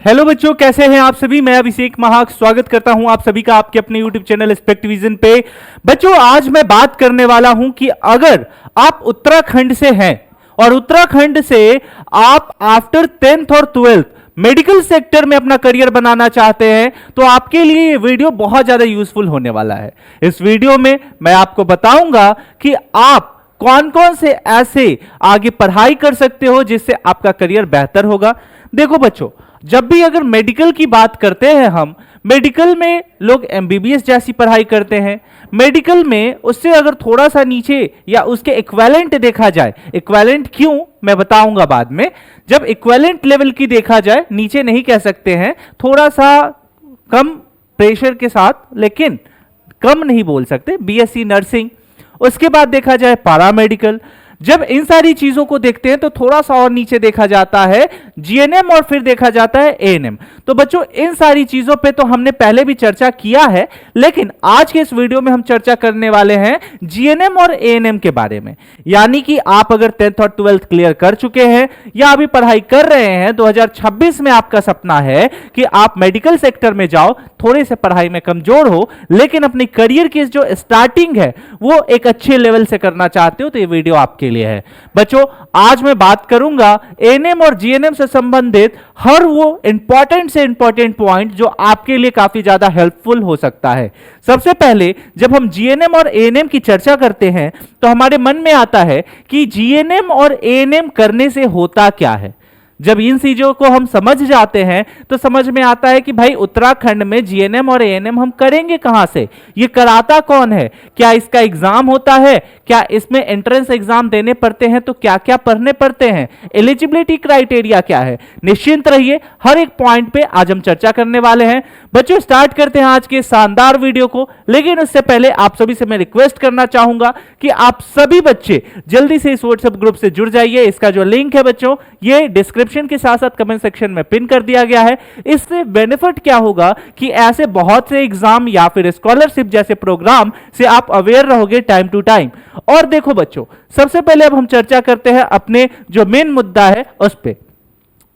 Hello बच्चों, कैसे हैं आप सभी। मैं अभिषेक महाक स्वागत करता हूं आप सभी का आपके अपने यूट्यूब चैनल स्पेक्टिविजन पे। बच्चों, आज मैं बात करने वाला हूं कि अगर आप उत्तराखंड से हैं और उत्तराखंड से आप आफ्टर 10th और 12th मेडिकल सेक्टर में अपना करियर बनाना चाहते हैं तो आपके लिए ये वीडियो बहुत ज्यादा यूजफुल होने वाला है। इस वीडियो में मैं आपको बताऊंगा कि आप कौन कौन से ऐसे आगे पढ़ाई कर सकते हो जिससे आपका करियर बेहतर होगा। देखो बच्चों, जब भी अगर मेडिकल की बात करते हैं हम, मेडिकल में लोग एमबीबीएस जैसी पढ़ाई करते हैं। मेडिकल में उससे अगर थोड़ा सा नीचे या उसके इक्विवेलेंट देखा जाए, इक्विवेलेंट क्यों मैं बताऊंगा बाद में। जब इक्विवेलेंट लेवल की देखा जाए, नीचे नहीं कह सकते हैं, थोड़ा सा कम प्रेशर के साथ, लेकिन कम नहीं बोल सकते, बीएससी नर्सिंग। उसके बाद देखा जाए पैरामेडिकल। जब इन सारी चीजों को देखते हैं तो थोड़ा सा और नीचे देखा जाता है जीएनएम और फिर देखा जाता है एएनएम। तो बच्चों, इन सारी चीजों पे तो हमने पहले भी चर्चा किया है, लेकिन आज के इस वीडियो में हम चर्चा करने वाले हैं जीएनएम और एएनएम के बारे में। यानी कि आप अगर 10th और 12th क्लियर कर चुके हैं या अभी पढ़ाई कर रहे हैं, 2026 में आपका सपना है कि आप मेडिकल सेक्टर में जाओ, थोड़े से पढ़ाई में कमजोर हो लेकिन अपनी करियर की जो स्टार्टिंग है वो एक अच्छे लेवल से करना चाहते हो, तो ये वीडियो आपके लिए है। बच्चों, आज मैं बात करूंगा एएनएम और जीएनएम से संबंधित हर वो इंपॉर्टेंट से इंपॉर्टेंट पॉइंट जो आपके लिए काफी ज्यादा हेल्पफुल हो सकता है। सबसे पहले जब हम जीएनएम और एएनएम की चर्चा करते हैं तो हमारे मन में आता है कि जीएनएम और एएनएम करने से होता क्या है। जब इन चीजों को हम समझ जाते हैं तो समझ में आता है कि भाई उत्तराखंड में जीएनएम और एएनएम हम करेंगे कहां से, ये कराता कौन है, क्या इसका एग्जाम होता है, क्या इसमें एंट्रेंस एग्जाम देने पड़ते हैं, तो क्या क्या पढ़ने पड़ते हैं, एलिजिबिलिटी क्राइटेरिया क्या है। निश्चिंत रहिए, हर एक पॉइंट पे आज हम चर्चा करने वाले हैं। बच्चों, स्टार्ट करते हैं आज के शानदार वीडियो को, लेकिन उससे पहले आप सभी से मैं रिक्वेस्ट करना चाहूंगा कि आप सभी बच्चे जल्दी से इस व्हाट्सएप ग्रुप से जुड़ जाइए। इसका जो लिंक है बच्चों, ये डिस्क्रिप्शन के साथ साथ कमेंट सेक्शन में पिन कर दिया गया है। इससे बेनिफिट क्या होगा कि ऐसे बहुत से एग्जाम या फिर स्कॉलरशिप जैसे प्रोग्राम से आप अवेयर रहोगे टाइम टू टाइम। और देखो बच्चों, सबसे पहले अब हम चर्चा करते हैं अपने जो मेन मुद्दा है उस पे।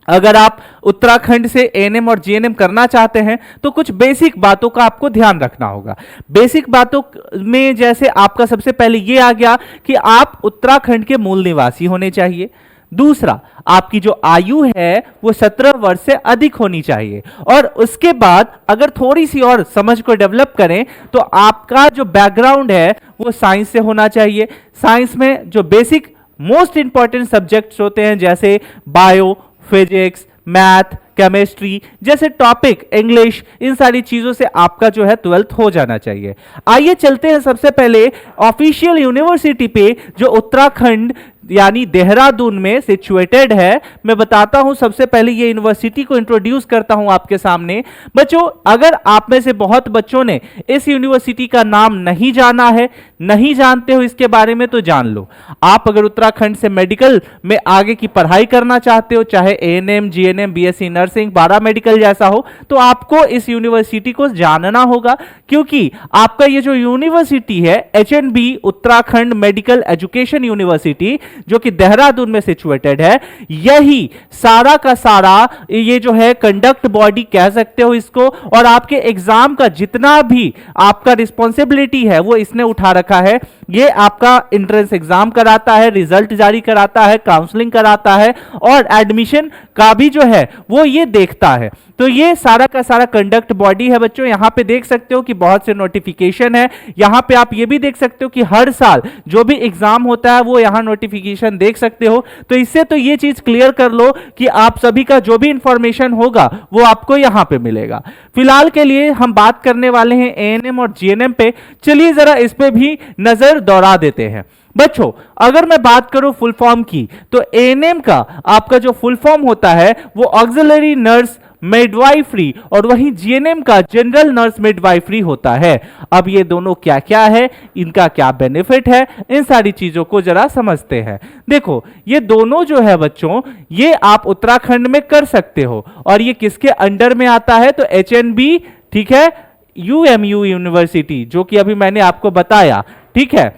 अगर आप उत्तराखंड से एएनएम और जीएनएम करना चाहते हैं तो कुछ बेसिक बातों का आपको ध्यान रखना होगा। बेसिक बातों में जैसे आपका सबसे पहले ये आ गया कि आप उत्तराखंड के मूल निवासी होने चाहिए। दूसरा, आपकी जो आयु है वो 17 वर्ष से अधिक होनी चाहिए। और उसके बाद अगर थोड़ी सी और समझ को डेवलप करें तो आपका जो बैकग्राउंड है वो साइंस से होना चाहिए। साइंस में जो बेसिक मोस्ट इंपॉर्टेंट सब्जेक्ट्स होते हैं जैसे बायो, फिजिक्स, मैथ, केमिस्ट्री जैसे टॉपिक, इंग्लिश, इन सारी चीजों से आपका जो है 12th हो जाना चाहिए। आइए चलते हैं सबसे पहले ऑफिशियल यूनिवर्सिटी पे जो उत्तराखंड यानी देहरादून में सिचुएटेड है। मैं बताता हूं, सबसे पहले ये यूनिवर्सिटी को इंट्रोड्यूस करता हूं आपके सामने। बच्चों, अगर आप में से बहुत बच्चों ने इस यूनिवर्सिटी का नाम नहीं जाना है, नहीं जानते हो इसके बारे में, तो जान लो। आप अगर उत्तराखंड से मेडिकल में आगे की पढ़ाई करना चाहते हो, चाहे ANM, GNM, BSc nursing, paramedical जैसा हो, तो आपको इस यूनिवर्सिटी को जानना होगा, क्योंकि आपका ये जो यूनिवर्सिटी है HNB Uttarakhand medical education university जो कि देहरादून में सिचुएटेड है, यही सारा का सारा ये जो है कंडक्ट बॉडी कह सकते हो इसको, और आपके एग्जाम का जितना भी आपका रिस्पॉन्सिबिलिटी है वो इसने उठा रखा है। ये आपका एंट्रेंस एग्जाम कराता है, रिजल्ट जारी कराता है, काउंसलिंग कराता है और एडमिशन का भी जो है वो ये देखता है। तो ये सारा का सारा कंडक्ट बॉडी है बच्चों। यहां पे देख सकते हो कि बहुत से नोटिफिकेशन है। यहां पे आप ये भी देख सकते हो कि हर साल जो भी एग्जाम होता है वो यहां नोटिफिकेशन देख सकते हो। तो इससे तो ये चीज क्लियर कर लो कि आप सभी का जो भी इंफॉर्मेशन होगा वो आपको यहां पे मिलेगा। फिलहाल के लिए हम बात करने वाले हैं एएनएम और जीएनएम पे। चलिए जरा इस पे भी नजर दौड़ा देते हैं। बच्चों, अगर मैं बात करूं फुल फॉर्म की, तो एएनएम का आपका जो फुल फॉर्म होता है वो ऑक्सिलरी नर्स मिडवाइफरी, और वहीं जीएनएम का जनरल नर्स मिडवाइफरी होता है। अब ये दोनों क्या क्या है, इनका क्या बेनिफिट है, इन सारी चीजों को जरा समझते हैं। देखो, ये दोनों जो है बच्चों, ये आप उत्तराखंड में कर सकते हो। और ये किसके अंडर में आता है, तो एचएनबी, ठीक है, यूएमयू यूनिवर्सिटी, जो कि अभी मैंने आपको बताया, ठीक है।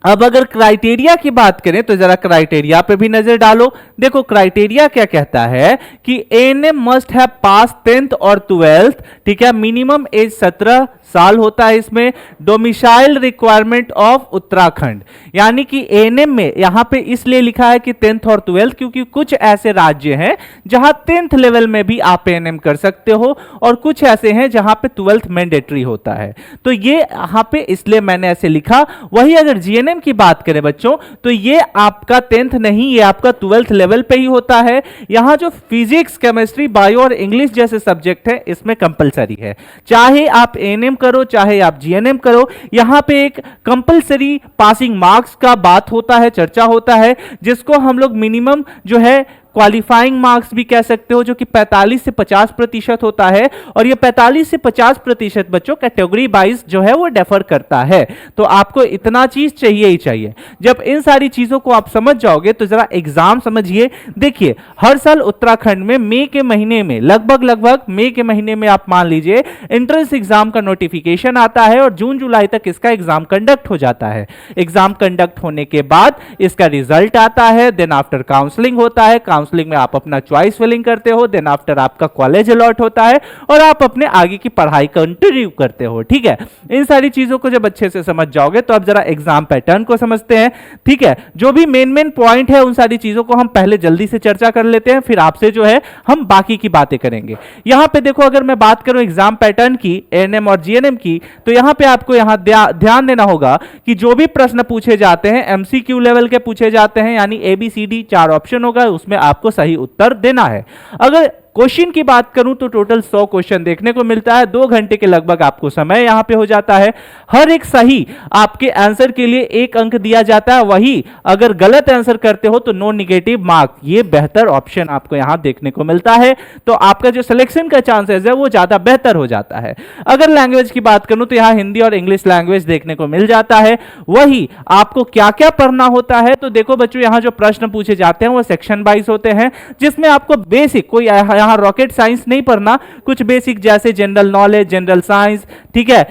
अब अगर क्राइटेरिया की बात करें तो जरा क्राइटेरिया पे भी नजर डालो। देखो क्राइटेरिया क्या कहता है कि ANM must have pass 10th और 12th, ठीक है, मिनिमम एज 17 साल होता है इसमें, डोमिसाइल रिक्वायरमेंट ऑफ उत्तराखंड, यानी कि एएनएम में यहां पे इसलिए लिखा है कि 10th और 12th क्योंकि कुछ ऐसे राज्य हैं जहां 10th लेवल में भी आप एएनएम कर सकते हो और कुछ ऐसे हैं जहां पे 12th मैंडेटरी होता है, तो ये यहां पे इसलिए मैंने ऐसे लिखा। वही अगर जीएनएम की बात करें बच्चों तो ये आपका 10th नहीं, ये आपका 12th लेवल पे ही होता है। यहां जो फिजिक्स, केमिस्ट्री, बायो और इंग्लिश जैसे सब्जेक्ट है इसमें कंपलसरी है, चाहे आप एएनएम करो चाहे आप जीएनएम करो, यहां पे एक कंपलसरी पासिंग मार्क्स का बात होता है, चर्चा होता है, जिसको हम लोग मिनिमम जो है क्वालिफाइंग मार्क्स भी कह सकते हो, जो कि 45 से 50% होता है, और ये 45 से 50% बच्चों कैटेगरी वाइज जो है वो डिफर करता है। तो आपको इतना चीज चाहिए ही चाहिए। जब इन सारी चीजों को आप समझ जाओगे तो जरा एग्जाम समझिए। देखिए हर साल उत्तराखंड में मई के महीने में, लगभग मई के महीने में आप मान लीजिए एंट्रेंस एग्जाम का नोटिफिकेशन आता है और जून जुलाई तक इसका एग्जाम कंडक्ट हो जाता है। एग्जाम कंडक्ट होने के बाद इसका रिजल्ट आता है, देन आफ्टर काउंसलिंग होता है, काउंसलिंग में आप अपना चॉइस फिलिंग करते हो, देन आफ्टर आपका कॉलेज अलॉट होता है और आप अपने आगे की पढ़ाई कंटिन्यू करते हो। ठीक है, इन सारी चीजों को जब अच्छे से समझ जाओगे तो अब जरा एग्जाम पैटर्न को समझते हैं। ठीक है, जो भी मेन पॉइंट है उन सारी चीजों को हम पहले जल्दी से चर्चा कर लेते हैं, फिर आपसे जो है हम बाकी की बातें करेंगे। यहां पे देखो अगर मैं बात करूं एग्जाम पैटर्न की, एएनएम और जीएनएम की, तो यहां पे आपको यहां ध्यान देना होगा कि जो भी प्रश्न पूछे जाते हैं एमसीक्यू लेवल के पूछे जाते हैं, यानी एबीसीडी 4 ऑप्शन होगा, उसमें आपको सही उत्तर देना है। अगर क्वेश्चन की बात करूं तो टोटल 100 क्वेश्चन देखने को मिलता है, 2 घंटे के लगभग आपको समय यहां पे हो जाता है। हर एक सही आपके आंसर के लिए 1 अंक दिया जाता है, वही अगर गलत आंसर करते हो तो नो नेगेटिव मार्क, ये बेहतर ऑप्शन आपको यहां देखने को मिलता है, तो आपका जो सिलेक्शन का चांसेस है वो ज्यादा बेहतर हो जाता है। अगर लैंग्वेज की बात करूं तो यहां हिंदी और इंग्लिश लैंग्वेज देखने को मिल जाता है। वही आपको क्या क्या पढ़ना होता है, तो देखो बच्चों यहां जो प्रश्न पूछे जाते हैं वो सेक्शन वाइज होते हैं, जिसमें आपको बेसिक, कोई यहां रॉकेट साइंस नहीं पढ़ना, कुछ बेसिक जैसे जनरल नॉलेज, जनरल साइंस, ठीक है,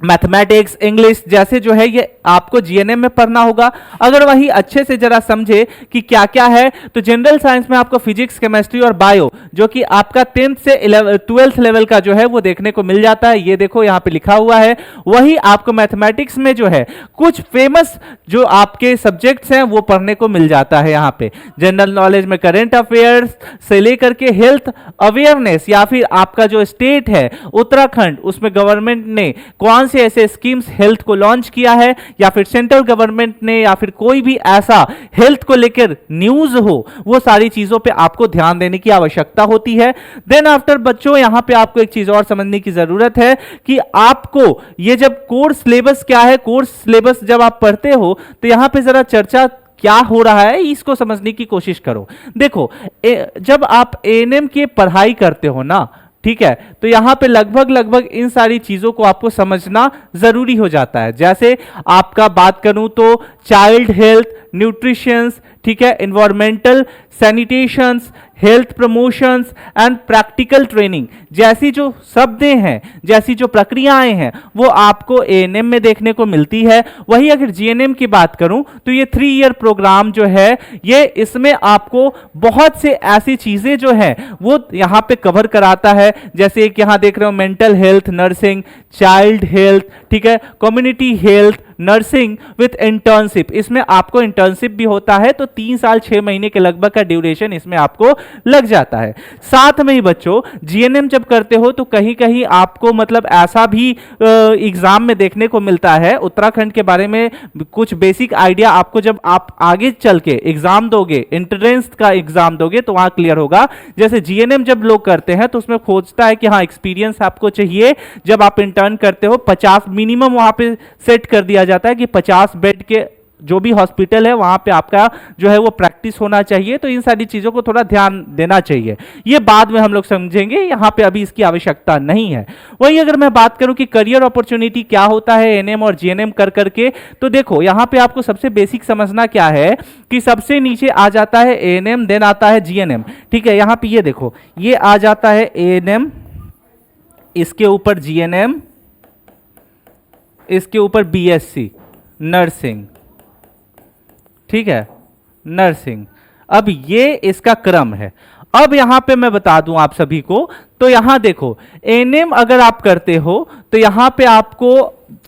मैथमेटिक्स, इंग्लिश जैसे जो है ये आपको जीएनएम में पढ़ना होगा। अगर वही अच्छे से जरा समझे कि क्या क्या है, तो जनरल साइंस में आपको फिजिक्स, केमिस्ट्री और बायो, जो कि आपका 10th से 12th लेवल का जो है वो देखने को मिल जाता है, ये देखो यहां पे लिखा हुआ है। वही आपको मैथमेटिक्स में जो है कुछ फेमस जो आपके सब्जेक्ट्स हैं वो पढ़ने को मिल जाता है। यहां पे जनरल नॉलेज में करंट अफेयर्स से लेकर के हेल्थ अवेयरनेस, या फिर आपका जो स्टेट है उत्तराखंड, उसमें गवर्नमेंट ने कौन से ऐसे स्कीम्स हेल्थ को लॉन्च किया है, या फिर सेंट्रल गवर्नमेंट ने, या फिर कोई भी ऐसा हेल्थ को लेकर न्यूज हो, वो सारी चीजों पे आपको ध्यान देने की आवश्यकता होती है। देन आफ्टर बच्चों यहां पे आपको एक चीज और समझने की जरूरत है कि आपको ये जब कोर्स सिलेबस क्या है, कोर्स सिलेबस जब आप पढ़ते हो तो यहां पे जरा चर्चा क्या हो रहा है इसको समझने की कोशिश करो। देखो जब आप एएनएम की पढ़ाई करते हो ना, ठीक है, तो यहां पे लगभग इन सारी चीजों को आपको समझना जरूरी हो जाता है। जैसे आपका बात करूं तो चाइल्ड हेल्थ, न्यूट्रिशंस, ठीक है, environmental sanitations, health promotions and practical training जैसी जो शब्दें हैं, जैसी जो प्रक्रियाएं हैं, वो आपको एएनएम में देखने को मिलती है। वही अगर जीएनएम की बात करूं तो ये 3 ईयर प्रोग्राम जो है, ये इसमें आपको बहुत से ऐसी चीजें जो है वो यहां पे कवर कराता है। जैसे एक यहां देख रहे हो mental health, nursing, child health, ठीक है, community health, nursing with internship, इसमें आपको इंटर्नशिप भी होता है, तो 3 साल 6 महीने के लगभग का ड्यूरेशन इसमें आपको लग जाता है। साथ में ही बच्चों जीएनएम जब करते हो तो कहीं कहीं आपको मतलब ऐसा भी एग्जाम में देखने को मिलता है, उत्तराखंड के बारे में कुछ बेसिक आइडिया आपको जब आप आगे चल के एग्जाम दोगे, एंट्रेंस का एग्जाम दोगे तो वहां क्लियर होगा। जैसे जीएनएम जब लोग करते हैं तो उसमें खोजता है कि हाँ एक्सपीरियंस आपको चाहिए, जब आप इंटर्न करते हो 50 मिनिमम वहां पे सेट कर दिया जाता है कि 50 बेड के जो भी हॉस्पिटल है वहां पे आपका जो है वो प्रैक्टिस होना चाहिए। तो इन सारी चीजों को थोड़ा ध्यान देना चाहिए, ये बाद में हम लोग समझेंगे, यहां पे अभी इसकी आवश्यकता नहीं है। वही अगर मैं बात करूं कि करियर अपॉर्चुनिटी क्या होता है एएनएम और जीएनएम कर करके, तो देखो यहां पे आपको सबसे बेसिक समझना क्या है कि सबसे नीचे आ जाता है एएनएम, देन आता है जीएनएम। ठीक है, यहां पे ये देखो ये आ जाता है एएनएम, इसके ऊपर जीएनएम, इसके ऊपर बीएससी, नर्सिंग, ठीक है, नर्सिंग। अब ये इसका क्रम है। अब यहां पे मैं बता दूं आप सभी को, तो यहां देखो एएनएम अगर आप करते हो तो यहां पे आपको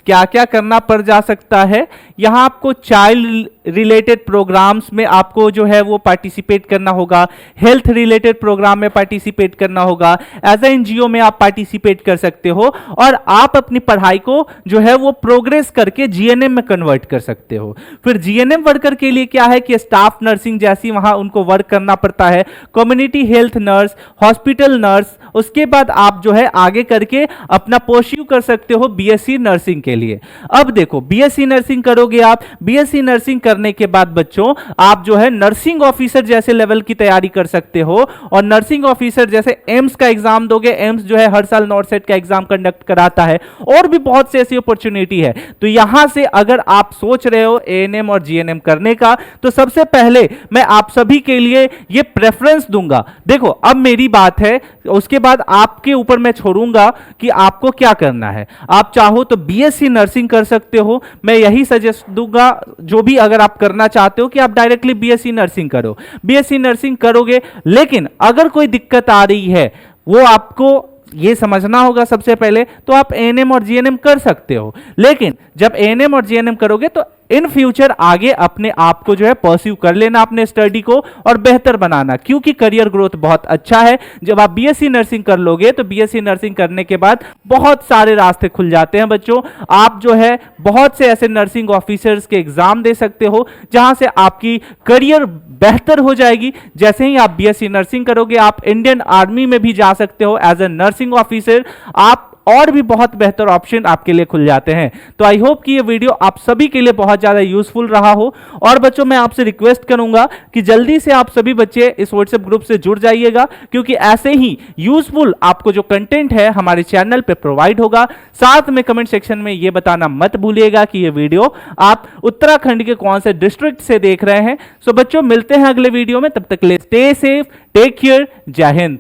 क्या क्या करना पड़ जा सकता है। यहां आपको चाइल्ड रिलेटेड प्रोग्राम्स में आपको जो है वो पार्टिसिपेट करना होगा, हेल्थ रिलेटेड प्रोग्राम में पार्टिसिपेट करना होगा, एज ए एनजीओ में आप पार्टिसिपेट कर सकते हो, और आप अपनी पढ़ाई को जो है वो प्रोग्रेस करके जीएनएम में कन्वर्ट कर सकते हो। फिर जीएनएम वर्कर के लिए क्या है कि स्टाफ नर्सिंग जैसी वहां उनको वर्क करना पड़ता है, community health nurse, hospital nurse. उसके बाद आप जो है आगे करके अपना परस्यू कर सकते हो बीएससी नर्सिंग के लिए। अब देखो बीएससी नर्सिंग करोगे आप, बीएससी नर्सिंग करने के बाद बच्चों आप जो है नर्सिंग ऑफिसर जैसे लेवल की तैयारी कर सकते हो, और नर्सिंग ऑफिसर जैसे एम्स का एग्जाम दोगे। एम्स जो है हर साल नॉर्सेट का एग्जाम कंडक्ट कराता है, और भी बहुत से ऐसी अपॉर्चुनिटी है। तो यहां से अगर आप सोच रहे हो एएनएम और जीएनएम करने का, तो सबसे पहले मैं आप सभी के लिए ये प्रेफरेंस दूंगा। देखो अब मेरी बात है, उसके बाद आपके ऊपर मैं छोड़ूंगा कि आपको क्या करना है। आप चाहो तो बीएससी नर्सिंग कर सकते हो, मैं यही सजेस्ट दूंगा। जो भी अगर आप करना चाहते हो कि आप डायरेक्टली बीएससी नर्सिंग करो, बीएससी नर्सिंग करोगे। लेकिन अगर कोई दिक्कत आ रही है, वो आपको ये समझना होगा सबसे पहले, तो आप एएनएम और जीएनएम कर सकते हो। लेकिन जब एएनएम और जीएनएम करोगे तो इन फ्यूचर आगे अपने आप को जो है परस्यू कर लेना अपने स्टडी को और बेहतर बनाना, क्योंकि करियर ग्रोथ बहुत अच्छा है। जब आप बीएससी नर्सिंग कर लोगे तो बीएससी नर्सिंग करने के बाद बहुत सारे रास्ते खुल जाते हैं बच्चों। आप जो है बहुत से ऐसे नर्सिंग ऑफिसर्स के एग्जाम दे सकते हो जहां से आपकी करियर बेहतर हो जाएगी। जैसे ही आप बीएससी नर्सिंग करोगे आप इंडियन आर्मी में भी जा सकते हो एज ए नर्सिंग ऑफिसर। आप और भी बहुत बेहतर ऑप्शन आपके लिए खुल जाते हैं। तो आई होप कि ये वीडियो आप सभी के लिए बहुत ज्यादा यूजफुल रहा हो। और बच्चों मैं आपसे रिक्वेस्ट करूंगा कि जल्दी से आप सभी बच्चे इस व्हाट्सएप ग्रुप से जुड़ जाइएगा, क्योंकि ऐसे ही यूजफुल आपको जो कंटेंट है हमारे चैनल पे प्रोवाइड होगा। साथ में कमेंट सेक्शन में ये बताना मत भूलिएगा कि ये वीडियो आप उत्तराखंड के कौन से डिस्ट्रिक्ट से देख रहे हैं। सो बच्चों मिलते हैं अगले वीडियो में, तब तक के लिए स्टे सेफ, टेक केयर, जय हिंद।